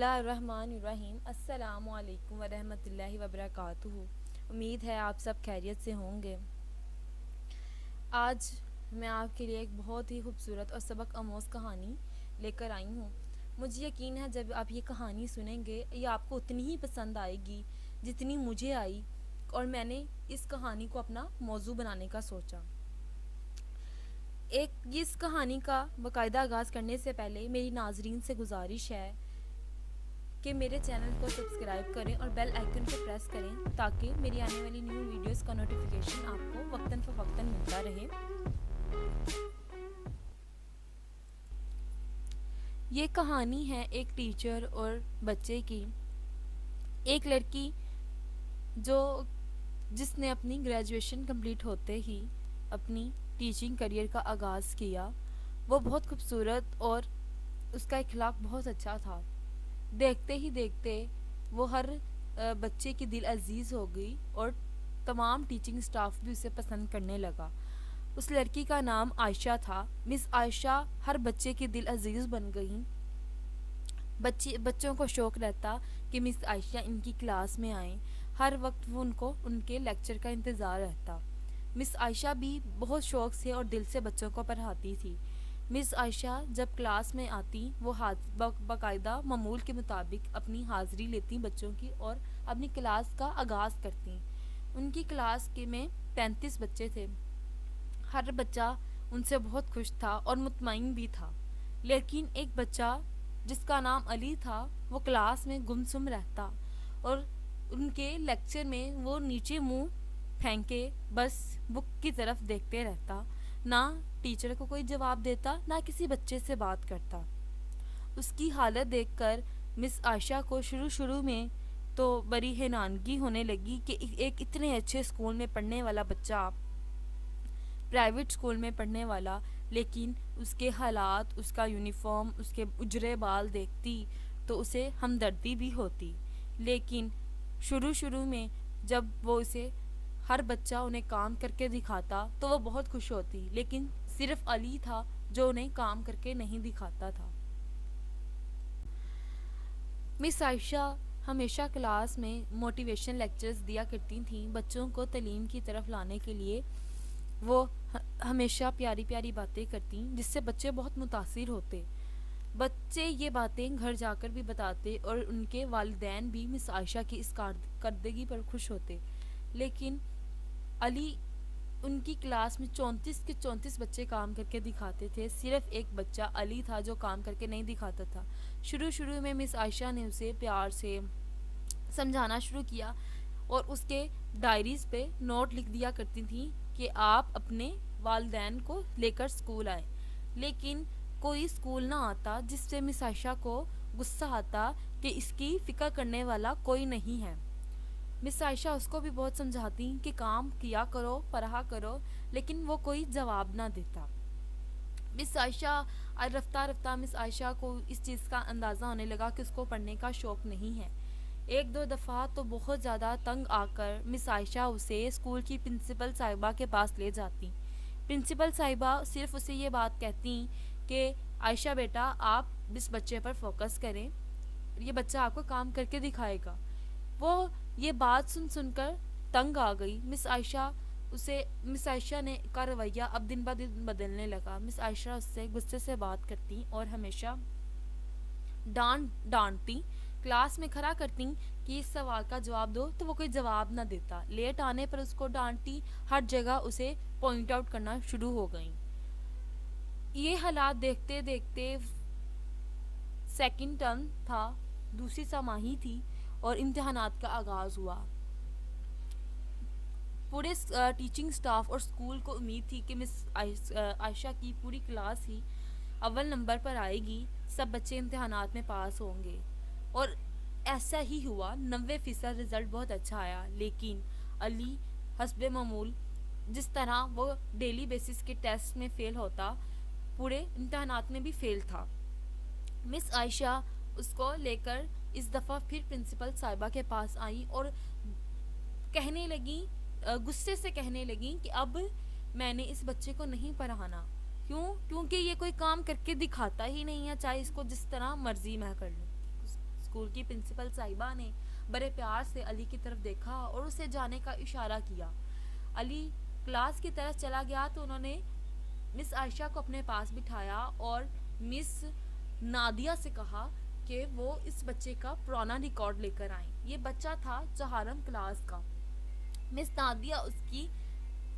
اللہ الرحمن الرحیم۔ السلام علیکم ورحمۃ اللہ وبرکاتہ۔ امید ہے آپ سب خیریت سے ہوں گے۔ آج میں آپ کے لیے ایک بہت ہی خوبصورت اور سبق آموز کہانی لے کر آئی ہوں۔ مجھے یقین ہے جب آپ یہ کہانی سنیں گے یہ آپ کو اتنی ہی پسند آئے گی جتنی مجھے آئی، اور میں نے اس کہانی کو اپنا موضوع بنانے کا سوچا۔ اس کہانی کا باقاعدہ آغاز کرنے سے پہلے میری ناظرین سے گزارش ہے کہ میرے چینل کو سبسکرائب کریں اور بیل آئیکن کو پریس کریں تاکہ میری آنے والی نیو ویڈیوز کا نوٹیفیکیشن آپ کو وقتاً فوقتاً ملتا رہے۔ یہ کہانی ہے ایک ٹیچر اور بچے کی۔ ایک لڑکی جس نے اپنی گریجویشن کمپلیٹ ہوتے ہی اپنی ٹیچنگ کریئر کا آغاز کیا، وہ بہت خوبصورت اور اس کا اخلاق بہت اچھا تھا۔ دیکھتے ہی دیکھتے وہ ہر بچے کی دل عزیز ہو گئی اور تمام ٹیچنگ سٹاف بھی اسے پسند کرنے لگا۔ اس لڑکی کا نام عائشہ تھا۔ مس عائشہ ہر بچے کی دل عزیز بن گئیں۔ بچوں کو شوق رہتا کہ مس عائشہ ان کی کلاس میں آئیں۔ ہر وقت وہ ان کے لیکچر کا انتظار رہتا۔ مس عائشہ بھی بہت شوق سے اور دل سے بچوں کو پڑھاتی تھی۔ مس عائشہ جب کلاس میں آتی وہ باقاعدہ معمول کے مطابق اپنی حاضری لیتی بچوں کی اور اپنی کلاس کا آغاز کرتی۔ ان کی کلاس میں 35 بچے تھے۔ ہر بچہ ان سے بہت خوش تھا اور مطمئن بھی تھا، لیکن ایک بچہ جس کا نام علی تھا وہ کلاس میں گمسم رہتا اور ان کے لیکچر میں وہ نیچے منہ پھینکے بس بک کی طرف دیکھتے رہتا، نہ ٹیچر کو کوئی جواب دیتا نہ کسی بچے سے بات کرتا۔ اس کی حالت دیکھ کر مس عائشہ کو شروع میں تو بڑی حیرانگی ہونے لگی کہ ایک اتنے اچھے اسکول میں پڑھنے والا بچہ، پرائیویٹ اسکول میں پڑھنے والا، لیکن اس کے حالات، اس کا یونیفارم، اس کے اجرے بال دیکھتی تو اسے ہمدردی بھی ہوتی۔ لیکن شروع میں جب وہ اسے ہر بچہ انہیں کام کر کے دکھاتا تو وہ بہت خوش ہوتی، لیکن صرف علی تھا جو انہیں کام کر کے نہیں دکھاتا تھا۔ مس عائشہ ہمیشہ کلاس میں موٹیویشن لیکچرز دیا کرتی تھیں بچوں کو تعلیم کی طرف لانے کے لیے۔ وہ ہمیشہ پیاری پیاری باتیں کرتی جس سے بچے بہت متاثر ہوتے۔ بچے یہ باتیں گھر جا کر بھی بتاتے اور ان کے والدین بھی مس عائشہ کی اس کارکردگی پر خوش ہوتے۔ لیکن علی، ان کی کلاس میں 34 کے 34 بچے کام کر کے دکھاتے تھے، صرف ایک بچہ علی تھا جو کام کر کے نہیں دکھاتا تھا۔ شروع میں مس عائشہ نے اسے پیار سے سمجھانا شروع کیا اور اس کے ڈائریز پہ نوٹ لکھ دیا کرتی تھیں کہ آپ اپنے والدین کو لے کر اسکول آئیں، لیکن کوئی اسکول نہ آتا، جس سے مس عائشہ کو غصہ آتا کہ اس کی فکر کرنے والا کوئی نہیں ہے۔ مس عائشہ اس کو بھی بہت سمجھاتی کہ کام کیا کرو، پڑھا کرو، لیکن وہ کوئی جواب نہ دیتا۔ مس عائشہ رفتہ مس عائشہ کو اس چیز کا اندازہ ہونے لگا کہ اس کو پڑھنے کا شوق نہیں ہے۔ ایک دو دفعہ تو بہت زیادہ تنگ آ کر مس عائشہ اسے اسکول کی پرنسپل صاحبہ کے پاس لے جاتی۔ پرنسپل صاحبہ صرف اسے یہ بات کہتی کہ عائشہ بیٹا آپ اس بچے پر فوکس کریں، یہ بچہ آپ کو کام کر کے دکھائے گا۔ وہ یہ بات سن کر تنگ آ گئی۔ مس عائشہ نے کا رویہ اب دن بہ دن بدلنے لگا۔ مس عائشہ اس سے غصے سے بات کرتی اور ہمیشہ ڈانٹتی، کلاس میں کھڑا کرتی کہ اس سوال کا جواب دو تو وہ کوئی جواب نہ دیتا۔ لیٹ آنے پر اس کو ڈانٹتی، ہر جگہ اسے پوائنٹ آؤٹ کرنا شروع ہو گئیں۔ یہ حالات دیکھتے دیکھتے سیکنڈ ٹرم تھا، دوسری سماہی تھی اور امتحانات کا آغاز ہوا۔ پورے ٹیچنگ سٹاف اور اسکول کو امید تھی کہ مس عائشہ کی پوری کلاس ہی اول نمبر پر آئے گی، سب بچے امتحانات میں پاس ہوں گے، اور ایسا ہی ہوا۔ 90% رزلٹ بہت اچھا آیا، لیکن علی حسب معمول جس طرح وہ ڈیلی بیسس کے ٹیسٹ میں فیل ہوتا، پورے امتحانات میں بھی فیل تھا۔ مس عائشہ اس کو لے کر اس دفعہ پھر پرنسپل صاحبہ کے پاس آئی اور کہنے لگی، غصے سے کہنے لگی کہ اب میں نے اس بچے کو نہیں پڑھانا۔ کیونکہ یہ کوئی کام کر کے دکھاتا ہی نہیں ہے، چاہے اس کو جس طرح مرضی میں کر لوں۔ اسکول کی پرنسپل صاحبہ نے بڑے پیار سے علی کی طرف دیکھا اور اسے جانے کا اشارہ کیا۔ علی کلاس کی طرف چلا گیا تو انہوں نے مس عائشہ کو اپنے پاس بٹھایا اور مس نادیہ سے کہا کہ وہ اس بچے کا پرانا ریکارڈ لے کر آئیں۔ یہ بچہ تھا چہارم کلاس کا۔ مس نادیہ اس کی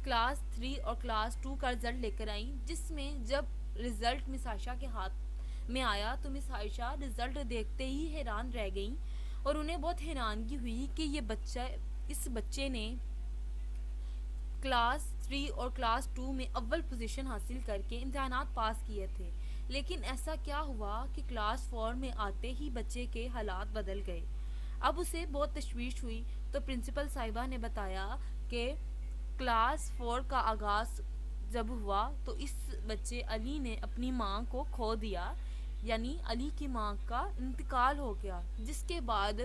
کلاس 3 اور کلاس 2 کا رزلٹ لے کر آئیں، جس میں جب رزلٹ مس عائشہ کے ہاتھ میں آیا تو مس عائشہ رزلٹ دیکھتے ہی حیران رہ گئیں اور انہیں بہت حیرانگی ہوئی کہ اس بچے نے کلاس 3 اور کلاس 2 میں اول پوزیشن حاصل کر کے امتحانات پاس کیے تھے، لیکن ایسا کیا ہوا کہ کلاس 4 میں آتے ہی بچے کے حالات بدل گئے۔ اب اسے بہت تشویش ہوئی تو پرنسپل صاحبہ نے بتایا کہ کلاس 4 کا آغاز جب ہوا تو اس بچے علی نے اپنی ماں کو کھو دیا، یعنی علی کی ماں کا انتقال ہو گیا، جس کے بعد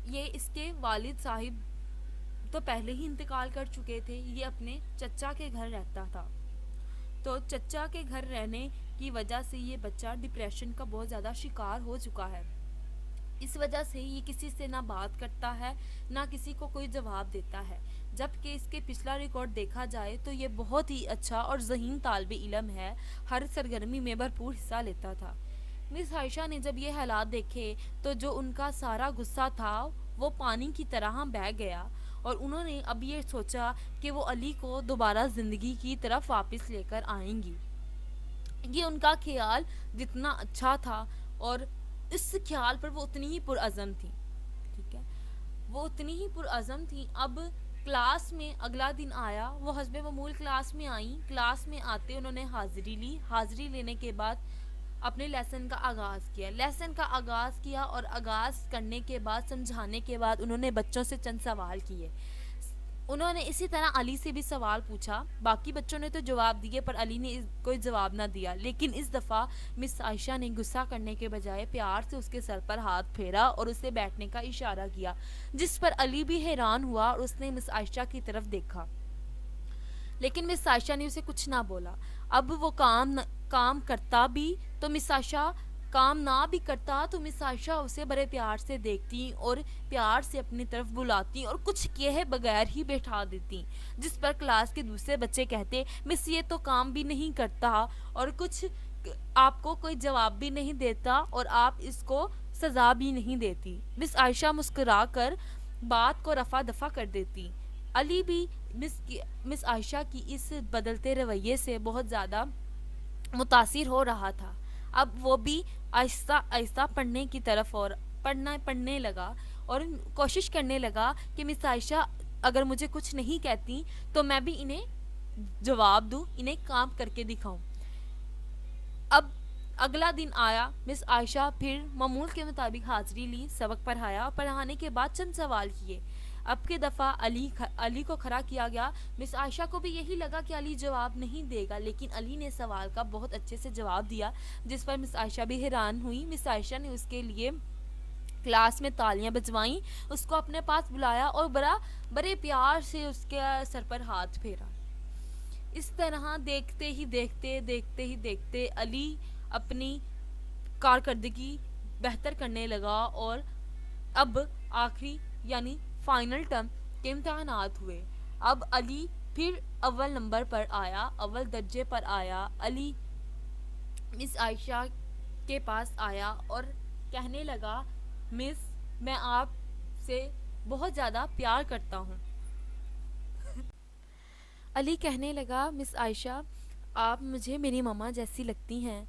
یہ اس کے والد صاحب تو پہلے ہی انتقال کر چکے تھے، یہ اپنے چچا کے گھر رہتا تھا۔ تو چچا کے گھر رہنے کی وجہ سے یہ بچہ ڈپریشن کا بہت زیادہ شکار ہو چکا ہے۔ اس وجہ سے یہ کسی سے نہ بات کرتا ہے نہ کسی کو کوئی جواب دیتا ہے، جبکہ اس کے پچھلا ریکارڈ دیکھا جائے تو یہ بہت ہی اچھا اور ذہین طالب علم ہے، ہر سرگرمی میں بھرپور حصہ لیتا تھا۔ مس عائشہ نے جب یہ حالات دیکھے تو جو ان کا سارا غصہ تھا وہ پانی کی طرح بہہ گیا، اور انہوں نے اب یہ سوچا کہ وہ علی کو دوبارہ زندگی کی طرف واپس لے کر آئیں گی۔ یہ ان کا خیال جتنا اچھا تھا اور اس خیال پر وہ اتنی ہی پرعزم تھی، ٹھیک ہے، وہ اتنی ہی پرعزم تھی۔ اب کلاس میں اگلا دن آیا، وہ حسب معمول کلاس میں آئیں۔ کلاس میں آتے انہوں نے حاضری لی، حاضری لینے کے بعد اپنے لیسن کا آغاز کیا اور آغاز کرنے کے بعد سمجھانے کے بعد انہوں نے بچوں سے چند سوال کیے۔ انہوں نے اسی طرح علی سے بھی سوال پوچھا، باقی بچوں نے تو جواب دیے پر علی نے کوئی جواب نہ دیا، لیکن اس دفعہ مس عائشہ نے غصہ کرنے کے بجائے پیار سے اس کے سر پر ہاتھ پھیرا اور اسے بیٹھنے کا اشارہ کیا، جس پر علی بھی حیران ہوا اور اس نے مس عائشہ کی طرف دیکھا، لیکن مس عائشہ نے اسے کچھ نہ بولا۔ اب وہ کام کرتا بھی تو مس عائشہ کام نہ بھی کرتا تو مس عائشہ اسے بڑے پیار سے دیکھتی اور پیار سے اپنی طرف بلاتی اور کچھ کہے بغیر ہی بیٹھا دیتی، جس پر کلاس کے دوسرے بچے کہتے مس یہ تو کام بھی نہیں کرتا اور کچھ آپ کو کوئی جواب بھی نہیں دیتا اور آپ اس کو سزا بھی نہیں دیتی۔ مس عائشہ مسکرا کر بات کو رفع دفع کر دیتی۔ علی بھی مس عائشہ کی اس بدلتے رویے سے بہت زیادہ متاثر ہو رہا تھا۔ اب وہ بھی آہستہ آہستہ پڑھنے لگا اور کوشش کرنے لگا کہ مس عائشہ اگر مجھے کچھ نہیں کہتی تو میں بھی انہیں جواب دوں، انہیں کام کر کے دکھاؤں۔ اب اگلا دن آیا، مس عائشہ پھر معمول کے مطابق حاضری لی، سبق پڑھایا اور پڑھانے کے بعد چند سوال کیے۔ اب کی دفعہ علی کو کھڑا کیا گیا۔ مس عائشہ کو بھی یہی لگا کہ علی جواب نہیں دے گا، لیکن علی نے سوال کا بہت اچھے سے جواب دیا، جس پر مس عائشہ بھی حیران ہوئی۔ مس عائشہ نے اس کے لیے کلاس میں تالیاں بجوائیں، اس کو اپنے پاس بلایا اور بڑے پیار سے اس کے سر پر ہاتھ پھیرا۔ اس طرح دیکھتے ہی دیکھتے علی اپنی کارکردگی بہتر کرنے لگا اور اب آخری یعنی فائنل ٹرم کے امتحانات ہوئے۔ اب علی پھر اول نمبر پر آیا، اول درجے پر آیا۔ علی مس عائشہ کے پاس آیا اور کہنے لگا مس میں آپ سے بہت زیادہ پیار کرتا ہوں۔ علی کہنے لگا مس عائشہ آپ مجھے میری ماما جیسی لگتی ہیں،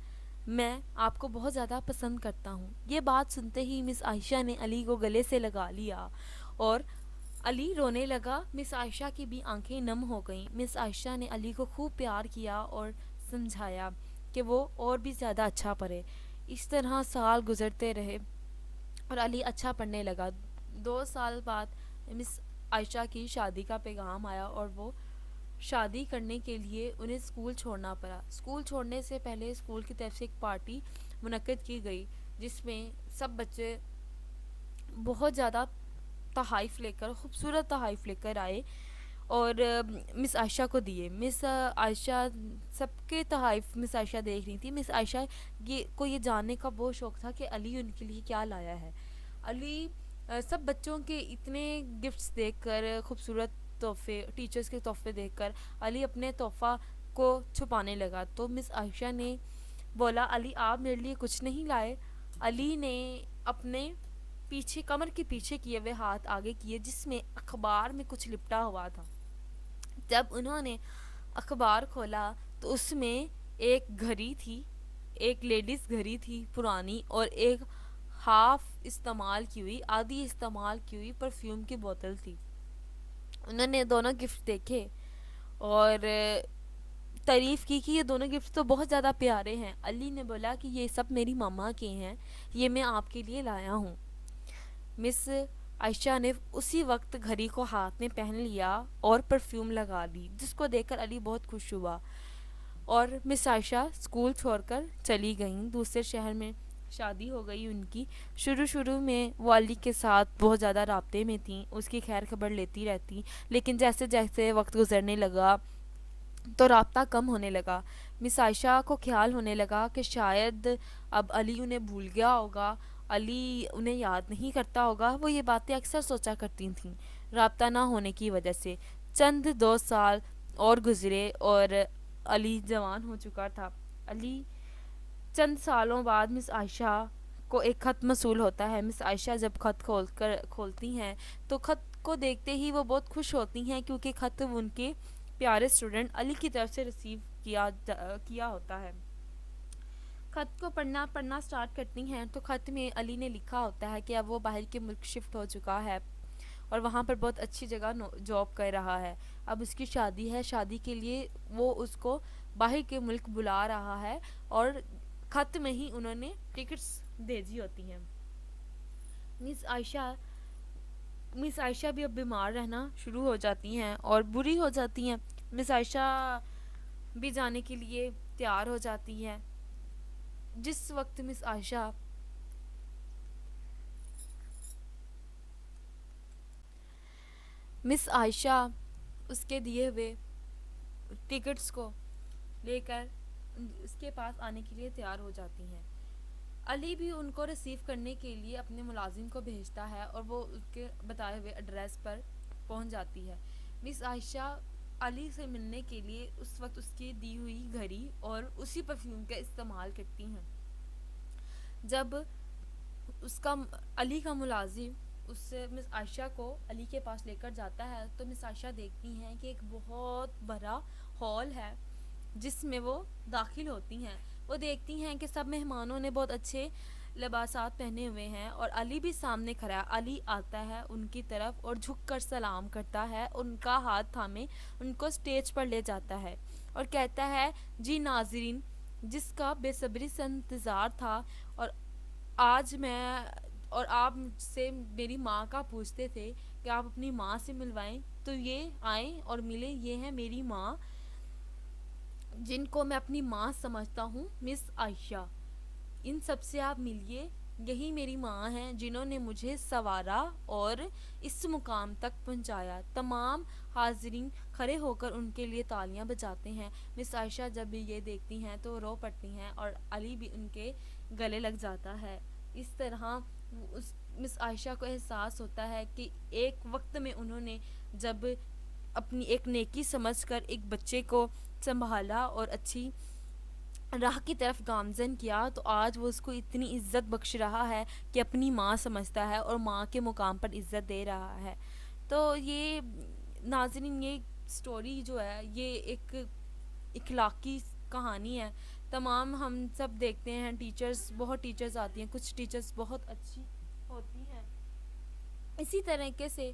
میں آپ کو بہت زیادہ پسند کرتا ہوں۔ یہ بات سنتے ہی مس عائشہ نے علی کو گلے سے لگا لیا اور علی رونے لگا۔ مس عائشہ کی بھی آنکھیں نم ہو گئیں۔ مس عائشہ نے علی کو خوب پیار کیا اور سمجھایا کہ وہ اور بھی زیادہ اچھا پڑھے۔ اس طرح سال گزرتے رہے اور علی اچھا پڑھنے لگا۔ 2 سال بعد مس عائشہ کی شادی کا پیغام آیا اور وہ شادی کرنے کے لیے انہیں اسکول چھوڑنا پڑا۔ اسکول چھوڑنے سے پہلے اسکول کی طرف سے ایک پارٹی منعقد کی گئی، جس میں سب بچے بہت زیادہ خوبصورت تحائف لے کر آئے اور مس عائشہ کو دیے. مس عائشہ سب کے تحائف مس عائشہ دیکھ رہی تھی. مس عائشہ یہ جاننے کا بہت شوق تھا کہ علی ان کے لیے کیا لایا ہے. علی سب بچوں کے اتنے گفٹس دیکھ کر، خوبصورت تحفے، ٹیچرز کے تحفے دیکھ کر علی اپنے تحفہ کو چھپانے لگا. تو مس عائشہ نے بولا علی آپ میرے لیے کچھ نہیں لائے. علی نے اپنے پیچھے کمر کے پیچھے کیے ہوئے ہاتھ آگے کیے جس میں اخبار میں کچھ لپٹا ہوا تھا. جب انہوں نے اخبار کھولا تو اس میں ایک گھڑی تھی، ایک لیڈیز گھڑی تھی پرانی، اور ایک ہاف استعمال کی ہوئی، آدھی استعمال کی ہوئی پرفیوم کی بوتل تھی. انہوں نے دونوں گفٹ دیکھے اور تعریف کی کہ یہ دونوں گفٹ تو بہت زیادہ پیارے ہیں. علی نے بولا کہ یہ سب میری ماما کے ہیں، یہ میں آپ کے لیے لایا ہوں. مس عائشہ نے اسی وقت گھڑی کو ہاتھ میں پہن لیا اور پرفیوم لگا لی، جس کو دیکھ کر علی بہت خوش ہوا. اور مس عائشہ اسکول چھوڑ کر چلی گئیں. دوسرے شہر میں شادی ہو گئی ان کی. شروع میں وہ علی کے ساتھ بہت زیادہ رابطے میں تھیں، اس کی خیر خبر لیتی رہتی، لیکن جیسے جیسے وقت گزرنے لگا تو رابطہ کم ہونے لگا. مس عائشہ کو خیال ہونے لگا کہ شاید اب علی انہیں بھول گیا ہوگا، علی انہیں یاد نہیں کرتا ہوگا. وہ یہ باتیں اکثر سوچا کرتی تھیں رابطہ نہ ہونے کی وجہ سے. چند 2 سال اور گزرے اور علی جوان ہو چکا تھا. علی چند سالوں بعد مس عائشہ کو ایک خط موصول ہوتا ہے. مس عائشہ جب خط کھولتی ہیں تو خط کو دیکھتے ہی وہ بہت خوش ہوتی ہیں، کیونکہ خط ان کے پیارے اسٹوڈنٹ علی کی طرف سے ریسیو کیا ہوتا ہے. خط کو پڑھنا سٹارٹ کرتی ہیں تو خط میں علی نے لکھا ہوتا ہے کہ اب وہ باہر کے ملک شفٹ ہو چکا ہے اور وہاں پر بہت اچھی جگہ جاب کر رہا ہے. اب اس کی شادی ہے، شادی کے لیے وہ اس کو باہر کے ملک بلا رہا ہے اور خط میں ہی انہوں نے ٹکٹس بھیجی ہوتی ہیں. مس عائشہ بھی اب بیمار رہنا شروع ہو جاتی ہیں اور بری ہو جاتی ہیں. مس عائشہ بھی جانے کے لیے تیار ہو جاتی ہیں. جس وقت مس عائشہ اس کے دیے ہوئے ٹکٹس کو لے کر اس کے پاس آنے کے لیے تیار ہو جاتی ہیں. علی بھی ان کو ریسیو کرنے کے لیے اپنے ملازم کو بھیجتا ہے اور وہ اس کے بتائے ہوئے ایڈریس پر پہنچ جاتی ہے. مس عائشہ علی سے ملنے کے لیے اس وقت اس کی دی ہوئی گھڑی اور اسی پرفیوم کا استعمال کرتی ہیں. جب علی کا ملازم اس مس عائشہ کو علی کے پاس لے کر جاتا ہے تو مس عائشہ دیکھتی ہیں کہ ایک بہت بڑا ہال ہے جس میں وہ داخل ہوتی ہیں. وہ دیکھتی ہیں کہ سب مہمانوں نے بہت اچھے لباسات پہنے ہوئے ہیں اور علی بھی سامنے کھڑا ہے. علی آتا ہے ان کی طرف اور جھک کر سلام کرتا ہے، ان کا ہاتھ تھامے ان کو سٹیج پر لے جاتا ہے اور کہتا ہے جی ناظرین، جس کا بے صبری سے انتظار تھا اور آپ مجھ سے میری ماں کا پوچھتے تھے کہ آپ اپنی ماں سے ملوائیں، تو یہ آئیں اور ملیں. یہ ہے میری ماں جن کو میں اپنی ماں سمجھتا ہوں، مس عائشہ. ان سب سے آپ ملیے، یہی میری ماں ہیں جنہوں نے مجھے سنوارا اور اس مقام تک پہنچایا. تمام حاضرین کھڑے ہو کر ان کے لیے تالیاں بجاتے ہیں. مس عائشہ جب بھی یہ دیکھتی ہیں تو رو پڑتی ہیں اور علی بھی ان کے گلے لگ جاتا ہے. اس طرح مس عائشہ کو احساس ہوتا ہے کہ ایک وقت میں انہوں نے جب اپنی ایک نیکی سمجھ کر ایک بچے کو سنبھالا اور اچھی راہ کی طرف گامزن کیا، تو آج وہ اس کو اتنی عزت بخش رہا ہے کہ اپنی ماں سمجھتا ہے اور ماں کے مقام پر عزت دے رہا ہے. تو یہ ناظرین، یہ سٹوری جو ہے یہ ایک اخلاقی کہانی ہے. تمام ہم سب دیکھتے ہیں بہت ٹیچرز آتی ہیں، کچھ ٹیچرز بہت اچھی ہوتی ہیں. اسی طریقے سے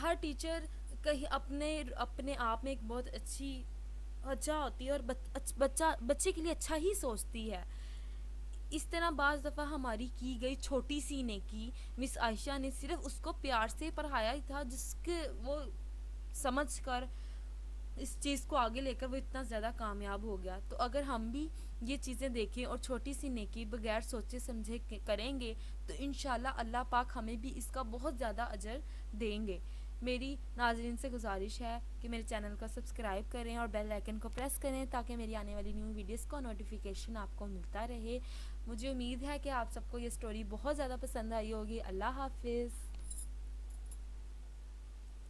ہر ٹیچر کہیں اپنے آپ میں ایک بہت اچھا ہوتی ہے اور بچے کے لیے اچھا ہی سوچتی ہے. اس طرح بعض دفعہ ہماری کی گئی چھوٹی سی نیکی مس عائشہ نے صرف اس کو پیار سے پڑھایا ہی تھا، جس کے وہ سمجھ کر اس چیز کو آگے لے کر وہ اتنا زیادہ کامیاب ہو گیا. تو اگر ہم بھی یہ چیزیں دیکھیں اور چھوٹی سی نیکی بغیر سوچے سمجھے کریں گے تو انشاءاللہ اللہ پاک ہمیں بھی اس کا بہت زیادہ اجر دیں گے. میری ناظرین سے گزارش ہے کہ میرے چینل کو سبسکرائب کریں اور بیل آئیکن کو پریس کریں تاکہ میری آنے والی نیو ویڈیوز کا نوٹیفیکیشن آپ کو ملتا رہے. مجھے امید ہے کہ آپ سب کو یہ سٹوری بہت زیادہ پسند آئی ہوگی. اللہ حافظ.